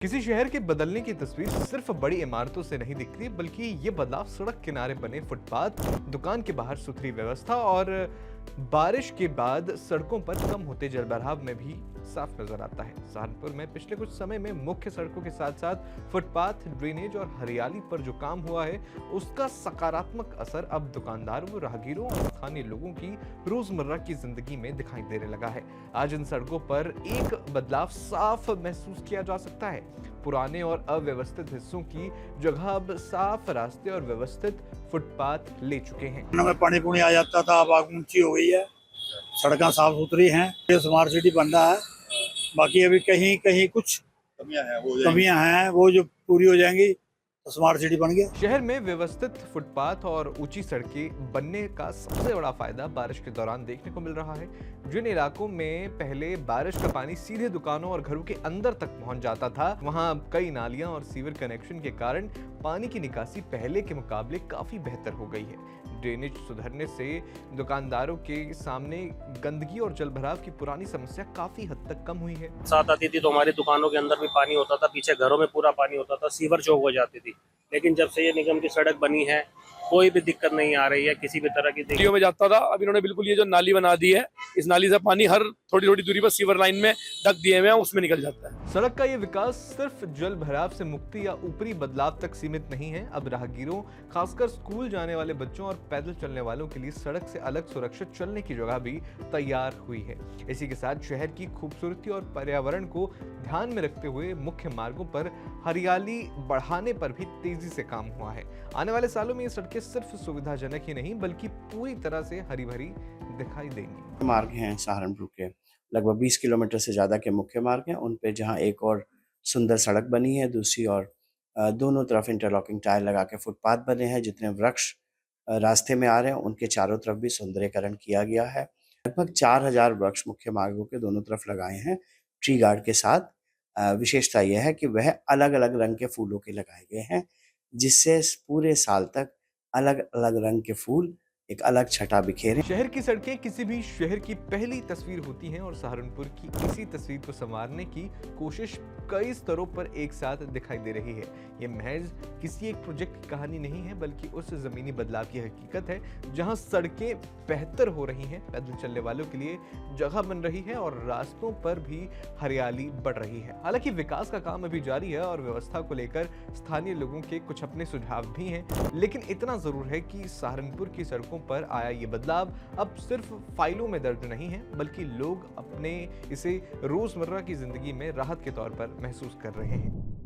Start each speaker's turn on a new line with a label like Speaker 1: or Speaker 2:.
Speaker 1: किसी शहर के बदलने की तस्वीर सिर्फ बड़ी इमारतों से नहीं दिखती, बल्कि ये बदलाव सड़क किनारे बने फुटपाथ, दुकान के बाहर सुथरी व्यवस्था और बारिश के बाद सड़कों पर कम होते जलभराव में भी साफ नजर आता है। सहारनपुर में पिछले कुछ समय में मुख्य सड़कों के साथ साथ फुटपाथ, ड्रेनेज और हरियाली पर जो काम हुआ है, उसका सकारात्मक असर अब दुकानदारों, राहगीरों और स्थानीय लोगों की रोजमर्रा की जिंदगी में दिखाई देने लगा है। आज इन सड़कों पर एक बदलाव साफ महसूस किया जा सकता है। पुराने और अव्यवस्थित हिस्सों की जगह अब साफ रास्ते और व्यवस्थित फुटपाथ ले चुके हैं।
Speaker 2: में पानी पुणी आ जाता था, अब आग ऊंची हो गई है, सड़कें साफ सुथरी हैं, ये स्मार्ट सिटी बन रहा है। बाकी अभी कहीं कहीं कुछ कमियां हैं, वो जो पूरी हो जाएंगी तो स्मार्ट सिटी बन गया।
Speaker 1: शहर में व्यवस्थित फुटपाथ और ऊंची सड़कें बनने का सबसे बड़ा फायदा बारिश के दौरान देखने को मिल रहा है। जिन इलाकों में पहले बारिश का पानी सीधे दुकानों और घरों के अंदर तक पहुंच जाता था, वहां कई नालियां और सीवर कनेक्शन के कारण पानी की निकासी पहले के मुकाबले काफी बेहतर हो गई है। ड्रेनेज सुधरने से दुकानदारों के सामने गंदगी और जलभराव की पुरानी समस्या काफी हद तक कम हुई है।
Speaker 3: साथ आती थी तो हमारी दुकानों के अंदर भी पानी होता था, पीछे घरों में पूरा पानी होता था, सीवर चौक हो जाती थी। लेकिन जब से ये निगम की सड़क बनी है, कोई भी दिक्कत नहीं आ रही है, किसी भी तरह की
Speaker 4: गलियों में जाता था। अब इन्होंने बिल्कुल ये जो नाली बना दी है, इस नाली से पानी हर थोड़ी थोड़ी दूरी पर सीवर लाइन में ढक दिए हुए हैं, उसमें निकल जाता है।
Speaker 1: सड़क का ये विकास सिर्फ जल भराव से मुक्ति या ऊपरी बदलाव तक सीमित नहीं है। अब राहगीरों, खासकर स्कूल जाने वाले बच्चों और पैदल चलने वालों के लिए सड़क से अलग सुरक्षित चलने की जगह भी तैयार हुई है। इसी के साथ शहर की खूबसूरती और पर्यावरण को ध्यान में रखते हुए मुख्य मार्गों पर हरियाली बढ़ाने पर भी तेजी से काम हुआ है। आने वाले सालों में ये सड़कें सिर्फ सुविधाजनक ही नहीं, बल्कि पूरी तरह से हरी भरी दिखाई देंगी।
Speaker 5: मार्ग हैं सहारनपुर के, लगभग 20 किलोमीटर से ज़्यादा के मुख्य मार्ग हैं। उन पे जहाँ एक और सुंदर सड़क बनी है, दूसरी और दोनों तरफ इंटरलॉकिंग टाइल लगा के फुटपाथ बने हैं। जितने वृक्ष रास्ते में आ रहे हैं, उनके चारों तरफ भी सुंदरीकरण किया गया है। लगभग 4000 वृक्ष मुख्य मार्गों के दोनों तरफ लगाए हैं ट्री गार्ड के साथ। विशेषता यह है कि वह अलग अलग रंग के फूलों के लगाए गए हैं, जिससे पूरे साल तक अलग अलग रंग के फूल एक अलग छटा बिखेरे।
Speaker 1: शहर की सड़कें किसी भी शहर की पहली तस्वीर होती हैं और सहारनपुर की इसी तस्वीर को संवारने की कोशिश कई स्तरों पर एक साथ दिखाई दे रही है। ये महज किसी एक प्रोजेक्ट की कहानी नहीं है, बल्कि उस जमीनी बदलाव की हकीकत है जहां सड़कें बेहतर हो रही हैं, पैदल चलने वालों के लिए जगह बन रही है और रास्तों पर भी हरियाली बढ़ रही है। हालांकि विकास का काम अभी जारी है और व्यवस्था को लेकर स्थानीय लोगों के कुछ अपने सुझाव भी हैं, लेकिन इतना जरूर है कि सहारनपुर की सड़कों पर आया ये बदलाव अब सिर्फ फाइलों में दर्ज नहीं है, बल्कि लोग अपने इसे रोजमर्रा की जिंदगी में राहत के तौर पर महसूस कर रहे हैं।